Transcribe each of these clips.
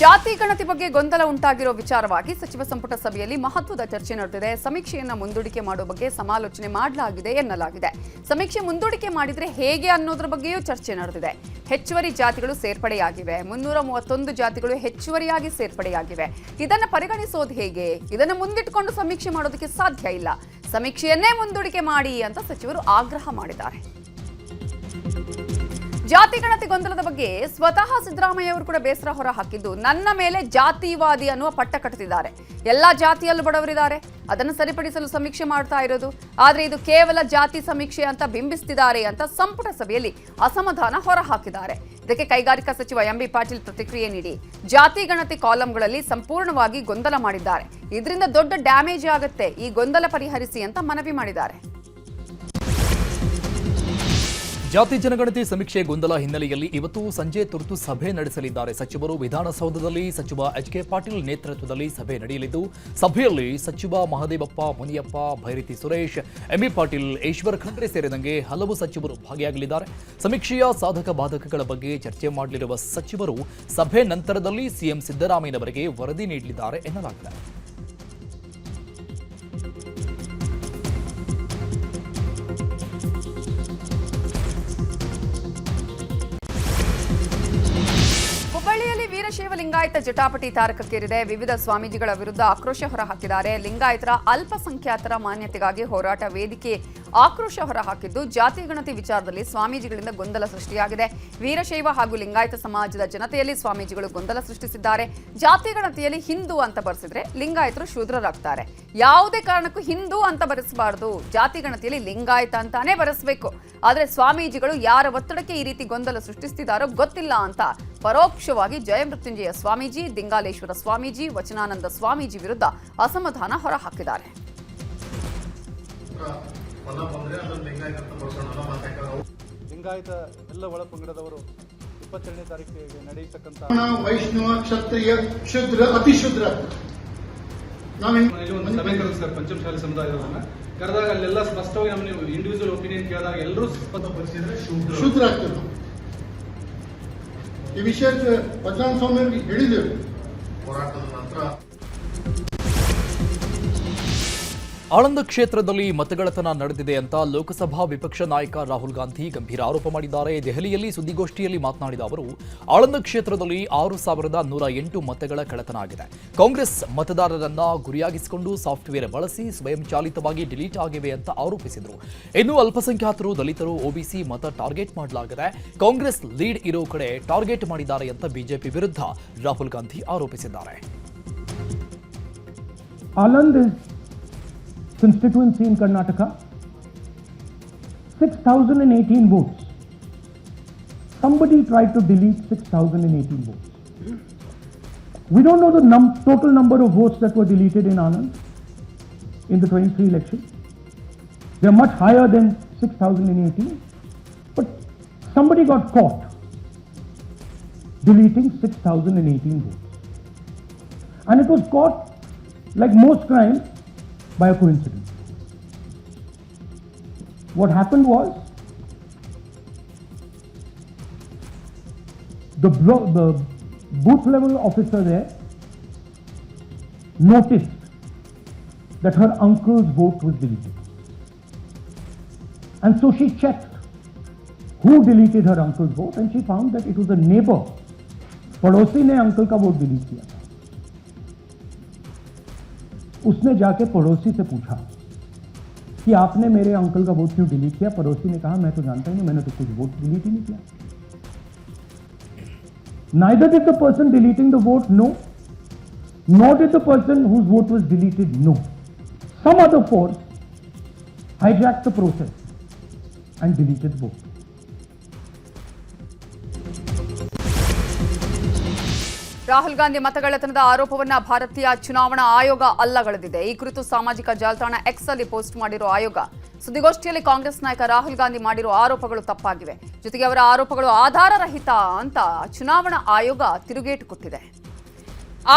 ಜಾತಿ ಗಣತಿ ಬಗ್ಗೆ ಗೊಂದಲ ಉಂಟಾಗಿರೋ ವಿಚಾರವಾಗಿ ಸಚಿವ ಸಂಪುಟ ಸಭೆಯಲ್ಲಿ ಮಹತ್ವದ ಚರ್ಚೆ ನಡೆದಿದೆ. ಸಮೀಕ್ಷೆಯನ್ನ ಮುಂದೂಡಿಕೆ ಮಾಡುವ ಬಗ್ಗೆ ಸಮಾಲೋಚನೆ ಮಾಡಲಾಗಿದೆ ಎನ್ನಲಾಗಿದೆ. ಸಮೀಕ್ಷೆ ಮುಂದೂಡಿಕೆ ಮಾಡಿದ್ರೆ ಹೇಗೆ ಅನ್ನೋದ್ರ ಬಗ್ಗೆಯೂ ಚರ್ಚೆ ನಡೆದಿದೆ. ಹೆಚ್ಚುವರಿ ಜಾತಿಗಳು ಸೇರ್ಪಡೆಯಾಗಿವೆ. 331 ಜಾತಿಗಳು ಹೆಚ್ಚುವರಿಯಾಗಿ ಸೇರ್ಪಡೆಯಾಗಿವೆ. ಇದನ್ನು ಪರಿಗಣಿಸೋದು ಹೇಗೆ? ಇದನ್ನು ಮುಂದಿಟ್ಟುಕೊಂಡು ಸಮೀಕ್ಷೆ ಮಾಡೋದಕ್ಕೆ ಸಾಧ್ಯ ಇಲ್ಲ. ಸಮೀಕ್ಷೆಯನ್ನೇ ಮುಂದೂಡಿಕೆ ಮಾಡಿ ಅಂತ ಸಚಿವರು ಆಗ್ರಹ ಮಾಡಿದ್ದಾರೆ. ಜಾತಿ ಗಣತಿ ಗೊಂದಲದ ಬಗ್ಗೆ ಸ್ವತಃ ಸಿದ್ದರಾಮಯ್ಯ ಅವರು ಕೂಡ ಬೇಸರ ಹೊರ ಹಾಕಿದ್ದು, ನನ್ನ ಮೇಲೆ ಜಾತಿವಾದಿ ಅನ್ನುವ ಪಟ್ಟ ಕಟ್ಟುತ್ತಿದ್ದಾರೆ. ಎಲ್ಲಾ ಜಾತಿಯಲ್ಲೂ ಬಡವರಿದ್ದಾರೆ, ಅದನ್ನು ಸರಿಪಡಿಸಲು ಸಮೀಕ್ಷೆ ಮಾಡ್ತಾ ಇರೋದು. ಆದ್ರೆ ಇದು ಕೇವಲ ಜಾತಿ ಸಮೀಕ್ಷೆ ಅಂತ ಬಿಂಬಿಸ್ತಿದ್ದಾರೆ ಅಂತ ಸಂಪುಟ ಸಭೆಯಲ್ಲಿ ಅಸಮಾಧಾನ ಹೊರ ಹಾಕಿದ್ದಾರೆ. ಇದಕ್ಕೆ ಕೈಗಾರಿಕಾ ಸಚಿವ ಎಂಬಿ ಪಾಟೀಲ್ ಪ್ರತಿಕ್ರಿಯೆ ನೀಡಿ, ಜಾತಿ ಗಣತಿ ಕಾಲಂಗಳಲ್ಲಿ ಸಂಪೂರ್ಣವಾಗಿ ಗೊಂದಲ ಮಾಡಿದ್ದಾರೆ. ಇದರಿಂದ ದೊಡ್ಡ ಡ್ಯಾಮೇಜ್ ಆಗುತ್ತೆ. ಈ ಗೊಂದಲ ಪರಿಹರಿಸಿ ಅಂತ ಮನವಿ ಮಾಡಿದ್ದಾರೆ. ಜಾತಿ ಜನಗಣತಿ ಸಮೀಕ್ಷೆ ಗೊಂದಲ ಹಿನ್ನೆಲೆಯಲ್ಲಿ ಇವತ್ತು ಸಂಜೆ ತುರ್ತು ಸಭೆ ನಡೆಸಲಿದ್ದಾರೆ ಸಚಿವರು. ವಿಧಾನಸೌಧದಲ್ಲಿ ಸಚಿವ ಎಚ್.ಕೆ. ಪಾಟೀಲ್ ನೇತೃತ್ವದಲ್ಲಿ ಸಭೆ ನಡೆಯಲಿದ್ದು, ಸಭೆಯಲ್ಲಿ ಸಚಿವ ಮಹದೇವಪ್ಪ, ಮುನಿಯಪ್ಪ, ಭೈರತಿ ಸುರೇಶ್, ಎಂಬಿ ಪಾಟೀಲ್, ಈಶ್ವರ್ ಖಂಡ್ರೆ ಸೇರಿದಂತೆ ಹಲವು ಸಚಿವರು ಭಾಗಿಯಾಗಲಿದ್ದಾರೆ. ಸಮೀಕ್ಷೆಯ ಸಾಧಕ ಬಾಧಕಗಳ ಬಗ್ಗೆ ಚರ್ಚೆ ಮಾಡಲಿರುವ ಸಚಿವರು ಸಭೆ ನಂತರದಲ್ಲಿ ಸಿಎಂ ಸಿದ್ದರಾಮಯ್ಯನವರಿಗೆ ವರದಿ ನೀಡಲಿದ್ದಾರೆ ಎನ್ನಲಾಗಿದೆ. ಹುಬ್ಬಳ್ಳಿಯಲ್ಲಿ ವೀರಶೈವ ಲಿಂಗಾಯತ ಜಟಾಪಟಿ ತಾರಕಕ್ಕೇರಿದೆ. ವಿವಿಧ ಸ್ವಾಮೀಜಿಗಳ ವಿರುದ್ಧ ಆಕ್ರೋಶ ಹೊರಹಾಕಿದ್ದಾರೆ. ಲಿಂಗಾಯತರ ಅಲ್ಪಸಂಖ್ಯಾತರ ಮಾನ್ಯತೆಗಾಗಿ ಹೋರಾಟ ವೇದಿಕೆ ಆಕ್ರೋಶ ಹೊರಹಾಕಿದ್ದು, ಜಾತಿ ಗಣತಿ ವಿಚಾರದಲ್ಲಿ ಸ್ವಾಮೀಜಿಗಳಿಂದ ಗೊಂದಲ ಸೃಷ್ಟಿಯಾಗಿದೆ. ವೀರಶೈವ ಹಾಗೂ ಲಿಂಗಾಯತ ಸಮಾಜದ ಜನತೆಯಲ್ಲಿ ಸ್ವಾಮೀಜಿಗಳು ಗೊಂದಲ ಸೃಷ್ಟಿಸಿದ್ದಾರೆ. ಜಾತಿ ಗಣತಿಯಲ್ಲಿ ಹಿಂದೂ ಅಂತ ಬರೆಸಿದ್ರೆ ಲಿಂಗಾಯತರು ಶೂದ್ರರಾಗ್ತಾರೆ. ಯಾವುದೇ ಕಾರಣಕ್ಕೂ ಹಿಂದೂ ಅಂತ ಬರೆಸಬಾರದು, ಜಾತಿ ಗಣತಿಯಲ್ಲಿ ಲಿಂಗಾಯತ ಅಂತಾನೆ ಬರೆಸಬೇಕು. ಆದರೆ ಸ್ವಾಮೀಜಿಗಳು ಯಾರ ಒತ್ತಡಕ್ಕೆ ಈ ರೀತಿ ಗೊಂದಲ ಸೃಷ್ಟಿಸುತ್ತಿದ್ದಾರೋ ಗೊತ್ತಿಲ್ಲ ಅಂತ ಪರೋಕ್ಷವಾಗಿ ಜಯಮೃತ್ಯುಂಜಯ ಸ್ವಾಮೀಜಿ, ದಿಂಗಾಲೇಶ್ವರ ಸ್ವಾಮೀಜಿ, ವಚನಾನಂದ ಸ್ವಾಮೀಜಿ ವಿರುದ್ಧ ಅಸಮಾಧಾನ ಹೊರಹಾಕಿದ್ದಾರೆ. ಲಿಂಗಾಯತ ಎಲ್ಲ ಒಳ ಪಂಗಡದವರು 22ನೇ ತಾರೀಕಿಗೆ ನಡೆಯತಕ್ಕಂಥ ವೈಷ್ಣವ, ಕ್ಷತ್ರಿಯ, ಶೂದ್ರ, ಅತಿಶೂದ್ರ ಸರ್ ಪಂಚಮಶಾಲಿ ಸಮುದಾಯದವರನ್ನ ಕರೆದಾಗ ಅಲ್ಲೆಲ್ಲ ಸ್ಪಷ್ಟವಾಗಿ ನಮ್ಮನ್ನು ಇಂಡಿವಿಜುವಲ್ ಒಪಿನಿಯನ್ ಕೇಳಿದಾಗ ಎಲ್ಲರೂ ಸ್ಪಷ್ಟಪಡಿಸಿದ್ರೆ ಶೂದ್ರ ಆಗ್ತದೆ. ಈ ವಿಷಯ ಪದ್ಮನಾಭಸ್ವಾಮಿ ಅವರಿಗೆ ಹೇಳಿದ್ದೇವೆ. ಹೋರಾಟದ ನಂತರ ಆಳಂದ ಕ್ಷೇತ್ರದಲ್ಲಿ ಮತಗಳ್ಳತನ ನಡೆದಿದೆ ಅಂತ ಲೋಕಸಭಾ ವಿಪಕ್ಷ ನಾಯಕ ರಾಹುಲ್ ಗಾಂಧಿ ಗಂಭೀರ ಆರೋಪ ಮಾಡಿದ್ದಾರೆ. ದೆಹಲಿಯಲ್ಲಿ ಸುದ್ದಿಗೋಷ್ಠಿಯಲ್ಲಿ ಮಾತನಾಡಿದ ಅವರು, ಆಳಂದ ಕ್ಷೇತ್ರದಲ್ಲಿ 6,108 ಮತಗಳ ಕಳ್ಳತನ ಆಗಿದೆ. ಕಾಂಗ್ರೆಸ್ ಮತದಾರರನ್ನ ಗುರಿಯಾಗಿಸಿಕೊಂಡು ಸಾಫ್ಟ್ವೇರ್ ಬಳಸಿ ಸ್ವಯಂಚಾಲಿತವಾಗಿ ಡಿಲೀಟ್ ಆಗಿವೆ ಅಂತ ಆರೋಪಿಸಿದರು. ಇನ್ನು ಅಲ್ಪಸಂಖ್ಯಾತರು, ದಲಿತರು, ಒಬಿಸಿ ಮತ ಟಾರ್ಗೆಟ್ ಮಾಡಲಾಗಿದೆ. ಕಾಂಗ್ರೆಸ್ ಲೀಡ್ ಇರೋ ಕಡೆ ಟಾರ್ಗೆಟ್ ಮಾಡಿದ್ದಾರೆ ಅಂತ ಬಿಜೆಪಿ ವಿರುದ್ಧ ರಾಹುಲ್ ಗಾಂಧಿ ಆರೋಪಿಸಿದ್ದಾರೆ. Constituency in Karnataka, 6,018 votes. Somebody tried to delete 6,018 votes. We don't know the total number of votes that were deleted in Anand in the 23 election. They are much higher than 6,018, but somebody got caught deleting 6,018 votes. And it was caught, like most crimes, by a coincidence. What happened was the booth level officer there noticed that her uncle's vote was deleted, and so she checked who deleted her uncle's vote, and she found that it was a neighbor. पड़ोसी ने uncle का vote delete किया. उसने जाके पड़ोसी से पूछा कि आपने मेरे अंकल का वोट क्यों डिलीट किया? पड़ोसी ने कहा, मैं तो जानता ही नहीं, मैंने तो कुछ वोट डिलीट ही नहीं किया. Neither did the person deleting the vote know, nor did the person whose vote was deleted know. Some other force hijacked the process and deleted the vote. Rahul Gandhi ಮತಗಳ್ಳತನದ ಆರೋಪವನ್ನ ಭಾರತೀಯ ಚುನಾವಣಾ ಆಯೋಗ ಅಲ್ಲಗಳೆದಿದೆ. ಈ ಕುರಿತು ಸಾಮಾಜಿಕ ಜಾಲತಾಣ ಎಕ್ಸ್ ಅಲ್ಲಿ ಪೋಸ್ಟ್ ಮಾಡಿರೋ ಆಯೋಗ, ಸುದ್ದಿಗೋಷ್ಠಿಯಲ್ಲಿ ಕಾಂಗ್ರೆಸ್ ನಾಯಕ ರಾಹುಲ್ ಗಾಂಧಿ ಮಾಡಿರೋ ಆರೋಪಗಳು ತಪ್ಪಾಗಿವೆ, ಜೊತೆಗೆ ಅವರ ಆರೋಪಗಳು ಆಧಾರರಹಿತ ಅಂತ ಚುನಾವಣಾ ಆಯೋಗ ತಿರುಗೇಟು ಕೊಟ್ಟಿದೆ.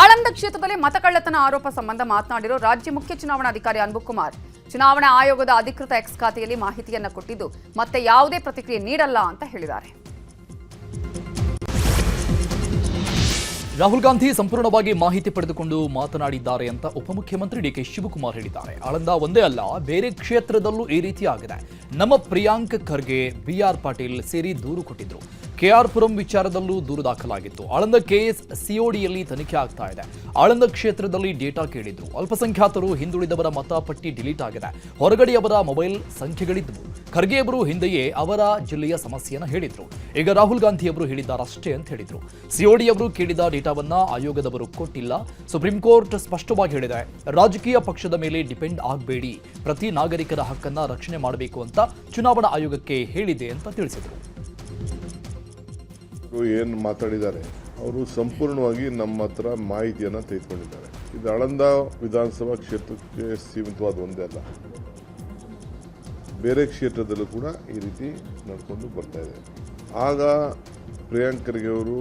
ಆಳಂದ ಕ್ಷೇತ್ರದಲ್ಲಿ ಮತಕಳ್ಳತನ ಆರೋಪ ಸಂಬಂಧ ಮಾತನಾಡಿರೋ ರಾಜ್ಯ ಮುಖ್ಯ ಚುನಾವಣಾಧಿಕಾರಿ ಅನ್ಬು ಕುಮಾರ್, ಚುನಾವಣಾ ಆಯೋಗದ ಅಧಿಕೃತ ಎಕ್ಸ್ ಖಾತೆಯಲ್ಲಿ ಮಾಹಿತಿಯನ್ನ ಕೊಟ್ಟಿದ್ದು ಮತ್ತೆ ಯಾವುದೇ ಪ್ರತಿಕ್ರಿಯೆ ನೀಡಲ್ಲ ಅಂತ ಹೇಳಿದ್ದಾರೆ. ರಾಹುಲ್ ಗಾಂಧಿ ಸಂಪೂರ್ಣವಾಗಿ ಮಾಹಿತಿ ಪಡೆದುಕೊಂಡು ಮಾತನಾಡಿದ್ದಾರೆ ಅಂತ ಉಪಮುಖ್ಯಮಂತ್ರಿ ಡಿಕೆ ಶಿವಕುಮಾರ್ ಹೇಳಿದ್ದಾರೆ. ಆಳಂದ ಒಂದೇ ಅಲ್ಲ, ಬೇರೆ ಕ್ಷೇತ್ರದಲ್ಲೂ ಈ ರೀತಿ ಆಗಿದೆ. ನಮ್ಮ ಪ್ರಿಯಾಂಕ್ ಖರ್ಗೆ, ಬಿಆರ್ ಪಾಟೀಲ್ ಸೇರಿ ದೂರು ಕೊಟ್ಟಿದ್ರು. ಕೆಆರ್ ಪುರಂ ವಿಚಾರದಲ್ಲೂ ದೂರು ದಾಖಲಾಗಿತ್ತು. ಆಳಂದ ಕೇಸ್ ಸಿಒಡಿಯಲ್ಲಿ ತನಿಖೆ ಆಗ್ತಾ ಇದೆ. ಆಳಂದ ಕ್ಷೇತ್ರದಲ್ಲಿ ಡೇಟಾ ಕೇಳಿದ್ರು. ಅಲ್ಪಸಂಖ್ಯಾತರು, ಹಿಂದುಳಿದವರ ಮತ ಪಟ್ಟಿ ಡಿಲೀಟ್ ಆಗಿದೆ. ಹೊರಗಡೆಯವರ ಮೊಬೈಲ್ ಸಂಖ್ಯೆಗಳಿದ್ವು. ಖರ್ಗೆ ಅವರು ಹಿಂದೆಯೇ ಅವರ ಜಿಲ್ಲೆಯ ಸಮಸ್ಯೆಯನ್ನು ಹೇಳಿದ್ರು. ಈಗ ರಾಹುಲ್ ಗಾಂಧಿ ಅವರು ಹೇಳಿದ್ದಾರಷ್ಟೇ ಅಂತ ಹೇಳಿದ್ರು. ಸಿಒಡಿ ಅವರು ಕೇಳಿದ ಡೇಟಾವನ್ನ ಆಯೋಗದವರು ಕೊಟ್ಟಿಲ್ಲ. ಸುಪ್ರೀಂ ಕೋರ್ಟ್ ಸ್ಪಷ್ಟವಾಗಿ ಹೇಳಿದೆ, ರಾಜಕೀಯ ಪಕ್ಷದ ಮೇಲೆ ಡಿಪೆಂಡ್ ಆಗಬೇಡಿ, ಪ್ರತಿ ನಾಗರಿಕರ ಹಕ್ಕನ್ನ ರಕ್ಷಣೆ ಮಾಡಬೇಕು ಅಂತ ಚುನಾವಣಾ ಆಯೋಗಕ್ಕೆ ಹೇಳಿದೆ ಅಂತ ತಿಳಿಸಿದರು. ಏನು ಮಾತಾಡಿದ್ದಾರೆ ಅವರು ಸಂಪೂರ್ಣವಾಗಿ ನಮ್ಮ ಹತ್ರ ಮಾಹಿತಿಯನ್ನು ತೆಗೆದುಕೊಂಡಿದ್ದಾರೆ. ಇದು ಆಳಂದ ವಿಧಾನಸಭಾ ಕ್ಷೇತ್ರಕ್ಕೆ ಸೀಮಿತವಾದ ಒಂದೇ ಅಲ್ಲ, ಬೇರೆ ಕ್ಷೇತ್ರದಲ್ಲೂ ಕೂಡ ಈ ರೀತಿ ನಡ್ಕೊಂಡು ಬರ್ತಾ ಇದೆ. ಆಗ ಪ್ರಿಯಾಂಕ್ ಖರ್ಗೆ ಅವರು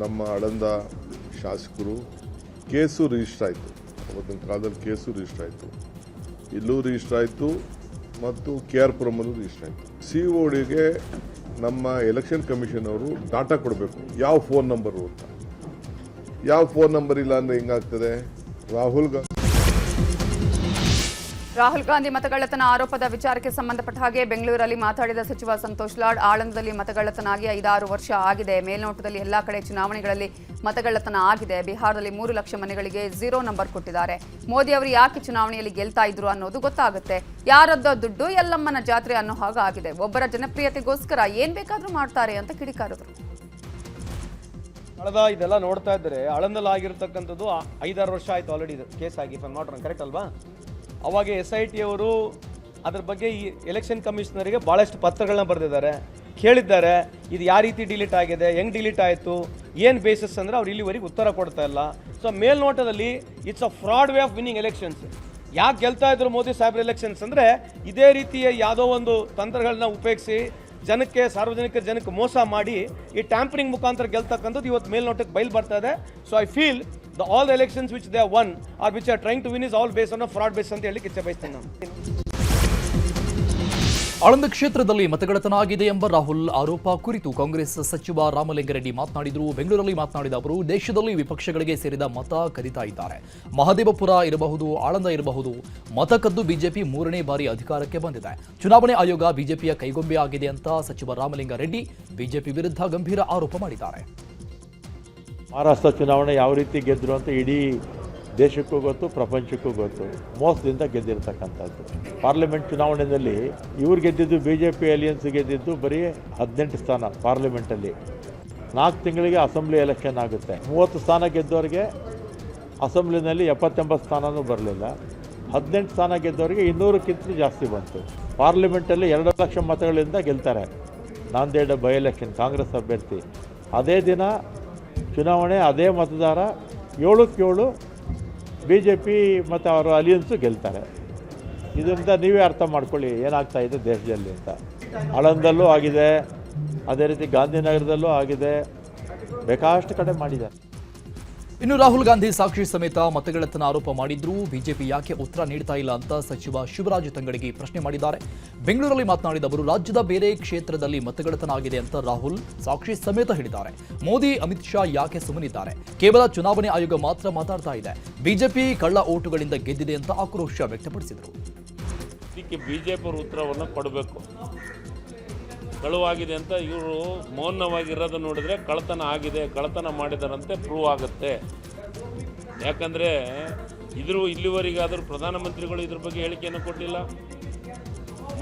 ನಮ್ಮ ಆಳಂದ ಶಾಸಕರು ಕೇಸು ರಿಜಿಸ್ಟರ್ ಆಯಿತು. ಅವತ್ತಿನ ಕಾಲದಲ್ಲಿ ಕೇಸು ರಿಜಿಸ್ಟರ್ ಆಯಿತು, ಇಲ್ಲೂ ರಿಜಿಸ್ಟರ್ ಆಯಿತು ಮತ್ತು KR ಪುರಮಲ್ಲೂ ರಿಜಿಸ್ಟರ್ ಆಯಿತು. CODಗೆ ನಮ್ಮ ಎಲೆಕ್ಷನ್ ಕಮಿಷನ್ ಅವರು ಡಾಟಾ ಕೊಡಬೇಕು, ಯಾವ ಫೋನ್ ನಂಬರು ಅಂತ. ಯಾವ ಫೋನ್ ನಂಬರ್ ಇಲ್ಲ ಅಂದರೆ ಹೆಂಗಾಗ್ತದೆ? ರಾಹುಲ್ ಗಾಂಧಿ ಮತಗಳ್ಳತನ ಆರೋಪದ ವಿಚಾರಕ್ಕೆ ಸಂಬಂಧಪಟ್ಟ ಹಾಗೆ ಬೆಂಗಳೂರಲ್ಲಿ ಮಾತಾಡಿದ ಸಚಿವ ಸಂತೋಷ್ ಲಾಡ್, ಆಳಂದದಲ್ಲಿ ಮತಗಳ್ಳತನ ಆಗಿ 5-6 ವರ್ಷ ಆಗಿದೆ. ಮೇಲ್ನೋಟದಲ್ಲಿ ಎಲ್ಲಾ ಕಡೆ ಚುನಾವಣೆಗಳಲ್ಲಿ ಮತಗಳ್ಳತನ ಆಗಿದೆ. ಬಿಹಾರದಲ್ಲಿ 3 ಲಕ್ಷ ಮನೆಗಳಿಗೆ 0 ನಂಬರ್ ಕೊಟ್ಟಿದ್ದಾರೆ. ಮೋದಿ ಅವರು ಯಾಕೆ ಚುನಾವಣೆಯಲ್ಲಿ ಗೆಲ್ತಾ ಇದ್ರು ಅನ್ನೋದು ಗೊತ್ತಾಗುತ್ತೆ. ಯಾರದ್ದೋ ದುಡ್ಡು ಎಲ್ಲಮ್ಮನ ಜಾತ್ರೆ ಅನ್ನೋ ಹಾಗಾಗಿದೆ. ಒಬ್ಬರ ಜನಪ್ರಿಯತೆಗೋಸ್ಕರ ಏನ್ ಬೇಕಾದ್ರೂ ಮಾಡ್ತಾರೆ ಅಂತ ಕಿಡಿಕಾರಿದ್ರು. ಕಳೆದ ಇದೆಲ್ಲ ನೋಡ್ತಾ ಇದ್ರೆ ಆಳಂದಲ್ಲಿ ಆಗಿರ್ತಕ್ಕಂಥದ್ದು 5-6 ವರ್ಷ ಆಯ್ತು ಆಲ್ರೆಡಿ ಕೇಸ್ ಆಗಿ. ಕರೆಕ್ಟ್ ಅಲ್ವಾ? ಅವಾಗ SIT ಅವರು ಅದ್ರ ಬಗ್ಗೆ ಈ ಎಲೆಕ್ಷನ್ ಕಮಿಷನರಿಗೆ ಭಾಳಷ್ಟು ಪತ್ರಗಳನ್ನ ಬರೆದಿದ್ದಾರೆ, ಕೇಳಿದ್ದಾರೆ. ಇದು ಯಾವ ರೀತಿ ಡಿಲೀಟ್ ಆಗಿದೆ, ಹೆಂಗೆ ಡಿಲೀಟ್ ಆಯಿತು, ಏನು ಬೇಸಿಸ್ ಅಂದರೆ ಅವ್ರು ಇಲ್ಲಿವರೆಗೆ ಉತ್ತರ ಕೊಡ್ತಾ ಇಲ್ಲ. ಸೊ ಮೇಲ್ನೋಟದಲ್ಲಿ it's a fraud way of winning elections. ಯಾಕೆ ಗೆಲ್ತಾ ಇದ್ರು ಮೋದಿ ಸಾಹೇಬ್ರ ಎಲೆಕ್ಷನ್ಸ್ ಅಂದರೆ ಇದೇ ರೀತಿಯ ಯಾವುದೋ ಒಂದು ತಂತ್ರಗಳನ್ನ ಉಪಯೋಗಿಸಿ ಜನಕ್ಕೆ, ಸಾರ್ವಜನಿಕ ಜನಕ್ಕೆ ಮೋಸ ಮಾಡಿ ಈ ಟ್ಯಾಂಪರಿಂಗ್ ಮುಖಾಂತರ ಗೆಲ್ತಕ್ಕಂಥದ್ದು ಇವತ್ತು ಮೇಲ್ನೋಟಕ್ಕೆ ಬಯಲು ಬರ್ತಾ ಇದೆ. So I feel all the elections which they have won or which are trying to win is all based on a fraud based ಅಂತ ಹೇಳಿ ಇಚ್ಛೆ ಬಯಸ್ತೇನೆ ನಾನು. ಆಳಂದ ಕ್ಷೇತ್ರದಲ್ಲಿ ಮತಗಳ್ಳತನ ಆಗಿದೆ ಎಂಬ ರಾಹುಲ್ ಆರೋಪ ಕುರಿತು ಕಾಂಗ್ರೆಸ್ ಸಚಿವ ರಾಮಲಿಂಗಾರೆಡ್ಡಿ ಮಾತನಾಡಿದರು. ಬೆಂಗಳೂರಲ್ಲಿ ಮಾತನಾಡಿದ ಅವರು, ದೇಶದಲ್ಲಿ ವಿಪಕ್ಷಗಳಿಗೆ ಸೇರಿದ ಮತ ಕದಿತಾ ಇದ್ದಾರೆ. ಮಹದೇವಪುರ ಇರಬಹುದು, ಆಳಂದ ಇರಬಹುದು, ಮತ ಕದ್ದು ಬಿಜೆಪಿ 3ನೇ ಬಾರಿ ಅಧಿಕಾರಕ್ಕೆ ಬಂದಿದೆ. ಚುನಾವಣೆ ಆಯೋಗ ಬಿಜೆಪಿಯ ಕೈಗೊಂಬೆ ಆಗಿದೆ ಅಂತ ಸಚಿವ ರಾಮಲಿಂಗಾರೆಡ್ಡಿ ಬಿಜೆಪಿ ವಿರುದ್ಧ ಗಂಭೀರ ಆರೋಪ ಮಾಡಿದ್ದಾರೆ. ಮಹಾರಾಷ್ಟ್ರ ಚುನಾವಣೆ ಯಾವ ರೀತಿ ಗೆದ್ದರು ಅಂತ ಇಡೀ ದೇಶಕ್ಕೂ ಗೊತ್ತು, ಪ್ರಪಂಚಕ್ಕೂ ಗೊತ್ತು. ಮೋಸದಿಂದ ಗೆದ್ದಿರ್ತಕ್ಕಂಥದ್ದು. ಪಾರ್ಲಿಮೆಂಟ್ ಚುನಾವಣೆಯಲ್ಲಿ ಇವ್ರು ಗೆದ್ದಿದ್ದು, BJP ಅಲಿಯನ್ಸ್ ಗೆದ್ದಿದ್ದು ಬರೀ 18 ಸ್ಥಾನ ಪಾರ್ಲಿಮೆಂಟಲ್ಲಿ. 4 ತಿಂಗಳಿಗೆ ಅಸೆಂಬ್ಲಿ ಎಲೆಕ್ಷನ್ ಆಗುತ್ತೆ. 30 ಸ್ಥಾನ ಗೆದ್ದವರಿಗೆ ಅಸೆಂಬ್ಲಿನಲ್ಲಿ 70-80 ಸ್ಥಾನವೂ ಬರಲಿಲ್ಲ. 18 ಸ್ಥಾನ ಗೆದ್ದವರಿಗೆ 200ಕ್ಕಿಂತ ಜಾಸ್ತಿ ಬಂತು. ಪಾರ್ಲಿಮೆಂಟಲ್ಲಿ 2 ಲಕ್ಷ ಮತಗಳಿಂದ ಗೆಲ್ತಾರೆ. ನಾಂದೇಡ್ ಬೈ ಎಲೆಕ್ಷನ್ ಕಾಂಗ್ರೆಸ್ ಅಭ್ಯರ್ಥಿ. ಅದೇ ದಿನ ಚುನಾವಣೆ, ಅದೇ ಮತದಾರ 7-7 BJP ಮತ್ತು ಅವರ ಅಲಿಯನ್ಸು ಗೆಲ್ತಾರೆ. ಇದರಿಂದ ನೀವೇ ಅರ್ಥ ಮಾಡ್ಕೊಳ್ಳಿ ಏನಾಗ್ತಾ ಇದೆ ದೇಶದಲ್ಲಿ ಅಂತ. ಆಳಂದಲ್ಲೂ ಆಗಿದೆ, ಅದೇ ರೀತಿ ಗಾಂಧಿನಗರದಲ್ಲೂ ಆಗಿದೆ, ಬೇಕಾಷ್ಟು ಕಡೆ ಮಾಡಿದ್ದಾರೆ. ಇನ್ನು ರಾಹುಲ್ ಗಾಂಧಿ ಸಾಕ್ಷಿ ಸಮೇತ ಮತಗಳ್ಳತನ ಆರೋಪ ಮಾಡಿದ್ರು. ಬಿಜೆಪಿ ಯಾಕೆ ಉತ್ತರ ನೀಡ್ತಾ ಇಲ್ಲ ಅಂತ ಸಚಿವ ಶಿವರಾಜ್ ತಂಗಡಗಿ ಪ್ರಶ್ನೆ ಮಾಡಿದ್ದಾರೆ. ಬೆಂಗಳೂರಲ್ಲಿ ಮಾತನಾಡಿದ ಅವರು, ರಾಜ್ಯದ ಬೇರೆ ಕ್ಷೇತ್ರದಲ್ಲಿ ಮತಗಳ್ಳತನ ಆಗಿದೆ ಅಂತ ರಾಹುಲ್ ಸಾಕ್ಷಿ ಸಮೇತ ಹೇಳಿದ್ದಾರೆ. ಮೋದಿ, ಅಮಿತ್ ಶಾ ಯಾಕೆ ಸುಮ್ಮನಿದ್ದಾರೆ? ಕೇವಲ ಚುನಾವಣೆ ಆಯೋಗ ಮಾತ್ರ ಮಾತಾಡ್ತಾ ಇದೆ. ಬಿಜೆಪಿ ಕಳ್ಳ ಓಟುಗಳಿಂದ ಗೆದ್ದಿದೆ ಅಂತ ಆಕ್ರೋಶ ವ್ಯಕ್ತಪಡಿಸಿದರು. ಇದಕ್ಕೆ ಬಿಜೆಪಿ ಅವರು ಉತ್ತರವನ್ನು ಕೊಡಬೇಕು. ಕಳುವಾಗಿದೆ ಅಂತ ಇವರು ಮೌನವಾಗಿರೋದು ನೋಡಿದರೆ ಕಳ್ಳತನ ಆಗಿದೆ, ಕಳ್ಳತನ ಮಾಡಿದಾರಂತೆ ಪ್ರೂವ್ ಆಗುತ್ತೆ. ಯಾಕಂದರೆ ಇಲ್ಲಿವರೆಗಾದರೂ ಪ್ರಧಾನಮಂತ್ರಿಗಳು ಇದ್ರ ಬಗ್ಗೆ ಹೇಳಿಕೆಯನ್ನು ಕೊಟ್ಟಿಲ್ಲ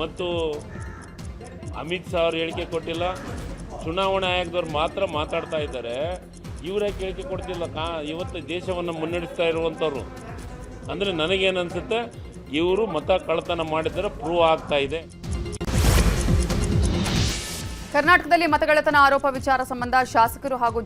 ಮತ್ತು ಅಮಿತ್ ಶಾ ಅವರು ಹೇಳಿಕೆ ಕೊಟ್ಟಿಲ್ಲ. ಚುನಾವಣಾ ಆಯೋಗದವ್ರು ಮಾತ್ರ ಮಾತಾಡ್ತಾ ಇದ್ದಾರೆ. ಇವರೇ ಹೇಳಿಕೆ ಕೊಡ್ತಿಲ್ಲ. ಇವತ್ತು ದೇಶವನ್ನು ಮುನ್ನಡೆಸ್ತಾ ಇರುವಂಥವ್ರು. ಅಂದರೆ ನನಗೇನನ್ಸುತ್ತೆ, ಇವರು ಮತ ಕಳ್ಳತನ ಮಾಡಿದರೆ ಪ್ರೂವ್ ಆಗ್ತಾ ಇದೆ. ಕರ್ನಾಟಕದಲ್ಲಿ ಮತಗಳ್ಳತನ ಆರೋಪ ವಿಚಾರ ಸಂಬಂಧ ಶಾಸಕರು ಹಾಗೂ